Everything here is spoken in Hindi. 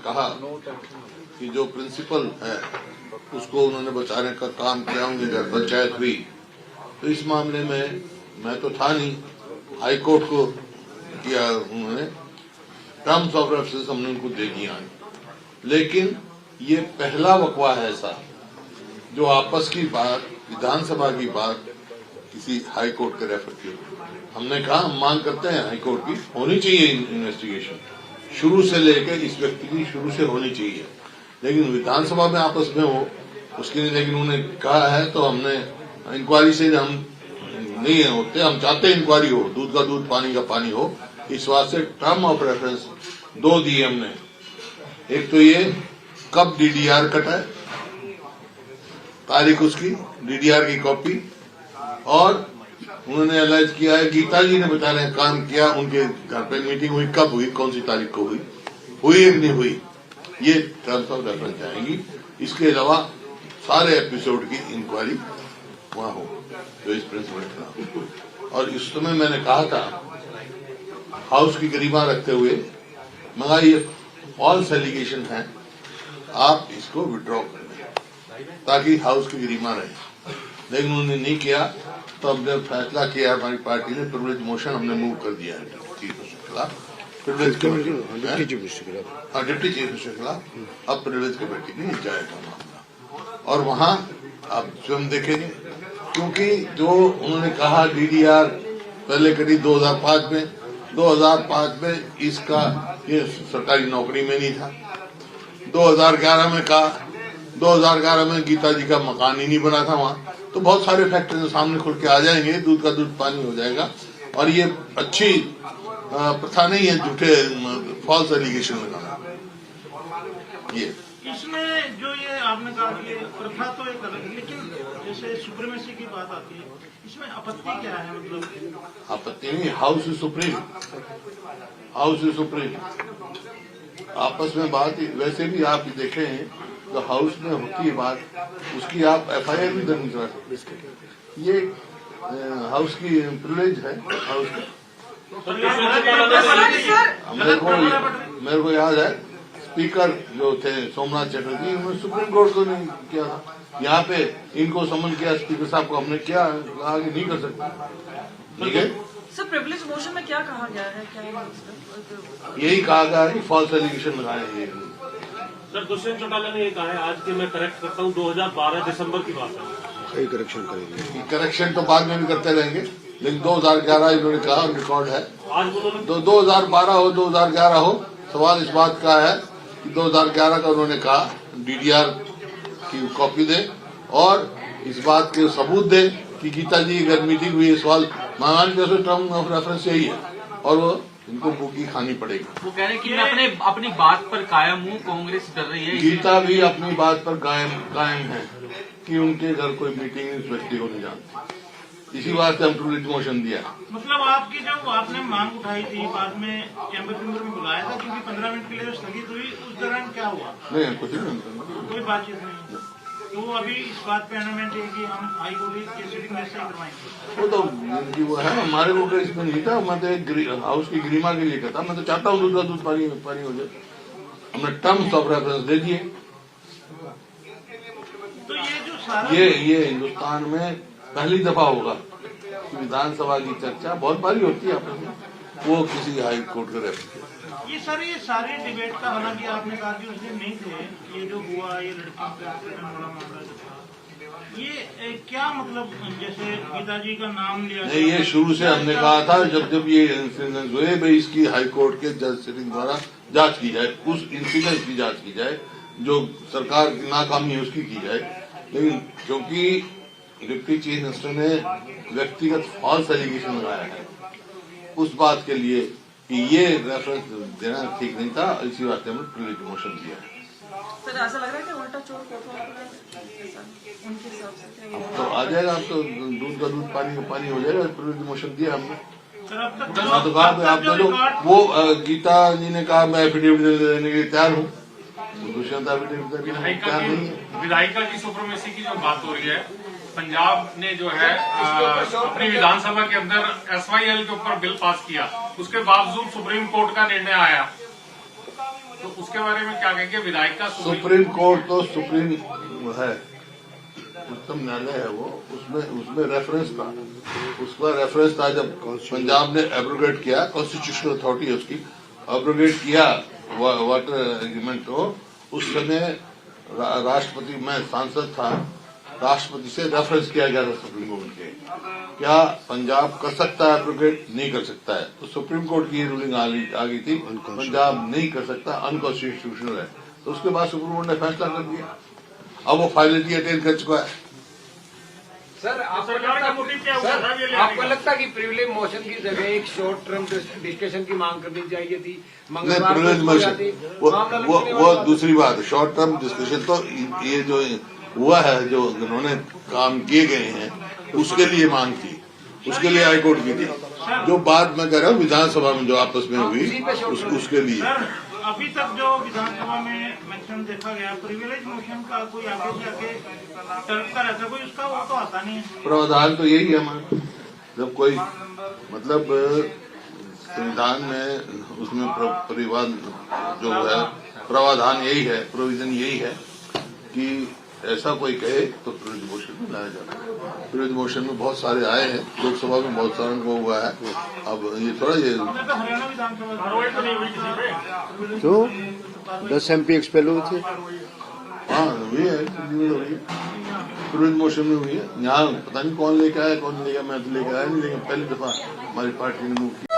कहा कि जो प्रिंसिपल है उसको उन्होंने बचाने का काम किया, उनकी घर पंचायत हुई, तो इस मामले में मैं तो था नहीं, हाई कोर्ट को किया उन्होंने, टर्म्स ऑफ रेफरेंस हमने उनको दे दिया। लेकिन ये पहला वकवा है ऐसा जो आपस की बात, विधानसभा की बात किसी हाई कोर्ट के रेफर की। हमने कहा हम मांग करते हैं हाई कोर्ट की होनी चाहिए इन्वेस्टिगेशन, शुरू से लेकर इस व्यक्ति की शुरू से होनी चाहिए, लेकिन विधानसभा में आपस में हो उसके लिए। लेकिन उन्होंने कहा है तो हमने इंक्वायरी से हम नहीं होते, हम चाहते हैं इंक्वायरी हो, दूध का दूध पानी का पानी हो। इस वास्ते टर्म ऑफ रेफरेंस 2 दिए हमने। एक तो ये कब डीडीआर कटा है, तारीख उसकी, डीडीआर की कॉपी, और उन्होंने एलाइज किया है गीता जी ने बता रहे काम किया, उनके घर पे मीटिंग हुई, कब हुई, कौन सी तारीख को हुई, हुई नहीं हुई, ये टर्म्स ऑफ रेफरेंस जाएंगी। इसके अलावा सारे एपिसोड की इंक्वायरी वहां हो जो इस प्रिंसिपल के खिलाफ। और इस समय मैंने कहा था हाउस की गरिमा रखते हुए, मगर ये फॉल्स एलिगेशन है, आप इसको विड्रॉ कर दें ताकि हाउस की गरिमा रहे। लेकिन उन्होंने नहीं किया, तो हमने फैसला किया, हमारी पार्टी ने प्रिविलेज मोशन हमने मूव कर दिया है चीफ मिनिस्टर के खिलाफ, privilege committee, deputy chief minister के खिलाफ। अब प्रिविलेज कमेटी में जाएगा मामला और वहां आप स्वयं देखेंगे, क्योंकि जो उन्होंने कहा डीडीआर पहले कटी 2005 में, 2005 में इसका ये सरकारी नौकरी में नहीं था। 2011 में कहा, 2011 में गीता जी का मकान ही नहीं बना था वहां। तो बहुत सारे फैक्टर सामने खुल के आ जाएंगे, दूध का दूध पानी हो जाएगा। और ये अच्छी प्रथा नहीं है झूठे फॉल्स एलिगेशन लगाना। ये इसमें जो ये आपने कहा कि प्रथा तो एक अलग, लेकिन जैसे सुप्रीमेसी की बात आती है, इसमें आपत्ति क्या है? मतलब आपत्ति नहीं, house is supreme, house is supreme. आपस में बात, वैसे भी आप देखें तो हाउस में होती है बात, उसकी आप एफआईआर भी दर्ज करा सकते। ये हाउस की प्रिविलेज है हाउस का। मेरे को याद है स्पीकर जो थे सोमनाथ चटर्जी, उन्होंने सुप्रीम कोर्ट को नहीं किया था, यहाँ पे इनको समन किया स्पीकर साहब को, हमने क्या आगे नहीं कर सकते। ठीक है सर, प्रिविलेज मोशन में क्या कहा गया है? क्या यही कहा गया है कि फॉल्स एलिगेशन लगाए। सर दुष्यंत चौटाला ने ये कहा है, आज की मैं करेक्ट करता हूँ, 2012 दिसंबर की बात है। करेक्शन करेंगे, करेक्शन तो बाद में भी करते रहेंगे, लेकिन 2011 इन्होंने कहा, रिकॉर्ड है। आज उन्होंने 2012 हो 2011 हो, सवाल इस बात का है कि 2011 का उन्होंने कहा डीडीआर की कॉपी दे और इस बात के सबूत दे कि गीता जी की अगर मीटिंग हुई है। सवाल महान जैसे टर्म ऑफ रेफरेंस यही है और वो इनको बुकी खानी पड़ेगी। वो कह रहे हैं कि मैं अपनी बात पर कायम हूँ, कांग्रेस डर रही है। गीता भी अपनी बात पर कायम है कि उनके घर कोई मीटिंग इस व्यक्ति को नहीं जानती। इसी बात से हम प्रिविलेज मोशन दिया। मतलब आपकी जो आपने मांग उठाई थी, बाद में चैम्बर में बुलाया था, क्योंकि 15 मिनट के लिए जो स्थगित हुई, उस दौरान क्या हुआ? नहीं, कुछ नहीं, कोई बातचीत नहीं। तो अभी इस बात पे एनमेंट है कि हम हाई कोर्ट की सीटिंग में से करवाएंगे। वो तो वो है, हमारे को इसमें नहीं था। मैं तो हाउस की गरिमा के लिए कहता, मैं तो चाहता हूँ दूध का दूध पानी हो जाए। हमने टर्म्स ऑफ रेफरेंस दे दिए। तो ये जो सारा ये हिंदुस्तान में पहली दफा होगा कि विधानसभा की चर्चा बहुत बारी होती है आपस में, वो किसी हाई कोर्ट के रेफर। ये सारे डिबेट का, हालांकि आपने कहा कि उस दिन नहीं थे, ये जो हुआ ये लड़कियों का बड़ा मामला जो था, ये क्या मतलब, जैसे गीता जी का नाम लिया नहीं, ये शुरू से हमने कहा था जब ये इंसिडेंट हुए भाई इसकी हाई कोर्ट के जज सिटिंग द्वारा जांच की जाए, उस इंसिडेंट की जांच की जाए, जो सरकार की नाकामी है उसकी की जाए। लेकिन क्योंकि डिप्टी चीफ मिनिस्टर ने व्यक्तिगत फॉल्स एलिगेशन लगाया है, उस बात के लिए कि ये रेफरेंस देना ठीक नहीं था, इसी वास्ते हमने प्रिविलेज मोशन दिया है। सर, ऐसा लग रहा है कि उल्टा चोर उनके हिसाब से तो आ जाएगा, अब तो दूध का दूध पानी हो जाएगा। प्रिविलेज मोशन दिया हमने। आप चलो, वो गीता जी ने कहा मैं एफिडेविट देने के लिए तैयार हूँ, दुष्यंत एफिडेविट देने के लिए तैयार नहीं है। विधायिका की सुप्रीमेसी की जो बात हो रही है, पंजाब ने जो है अपनी विधानसभा के अंदर SYL के ऊपर बिल पास किया, उसके बावजूद सुप्रीम कोर्ट का निर्णय आया तो उसके बारे में क्या कहेंगे? विधायक का सुप्रीम कोर्ट तो सुप्रीम है, उच्चतम न्यायालय है वो, उसमें रेफरेंस था, उसका रेफरेंस था जब पंजाब ने एब्रोगेट किया, कॉन्स्टिट्यूशनल अथॉरिटी है उसकी, एब्रोगेट किया वाटर एग्रीमेंट को, उस समय राष्ट्रपति, मैं सांसद था, राष्ट्रपति से रेफरेंस किया गया था सुप्रीम कोर्ट के, क्या पंजाब कर सकता है एब्रोगेट? नहीं कर सकता है। तो सुप्रीम कोर्ट की ये रूलिंग आ गई थी, पंजाब नहीं कर सकता, अनकॉन्स्टिट्यूशनल है। तो उसके बाद सुप्रीम कोर्ट ने फैसला कर दिया, अब वो फाइनलिटी अटेन कर चुका है। सर आपको सरकार का मोटिव क्या हुआ था ये लेने आपको का? लगता है कि प्रिविलेज मोशन की जगह एक शॉर्ट टर्म डिस्कशन की मांग करनी चाहिए थी? नहीं, मंगलवार प्रिविलेज को मोशन जाती, वो मामला वो लटकने वो वाला था। दूसरी बात है। शॉर्ट टर्म डिस्कशन तो ये जो हुआ है, जो उन्होंने काम किए गए हैं, उसके लिए मांग थी, उसके लिए हाईकोर्ट की थी। जो बात मैं कह रहा हूँ विधानसभा में जो आपस में हुई, उसके लिए। सर अभी तक जो विधानसभा में मैक्सिमम देखा गया, प्रिविलेज मोशन का कोई आगे से आगे टर्क का रहता कोई, उसका वो तो आता नहीं है। प्रावधान तो यही है हमारा, जब कोई मतलब संविधान में उसमें परिवाद जो है, प्रावधान यही है, प्रोविजन यही है कि ऐसा कोई कहे तो प्रिविलेज मोशन में लाया जाता है। प्रिविलेज मोशन में बहुत सारे आए हैं, लोकसभा में बहुत सारे को हुआ है। अब ये थोड़ा ये हमने तो हरियाणा विधानसभा कार्रवाई तो नहीं हुई किसी पे? तो 10 MP एक्सपेल हुए थे। हाँ हुई है, दिल्ली में हुई है, प्रिविलेज मोशन में हुई है। यहाँ पता नहीं कौन लेके आया, कौन लेके आया, मैं तो लेके आया नहीं, लेकिन पहली दफा हमारी पार्टी ने मूव किया।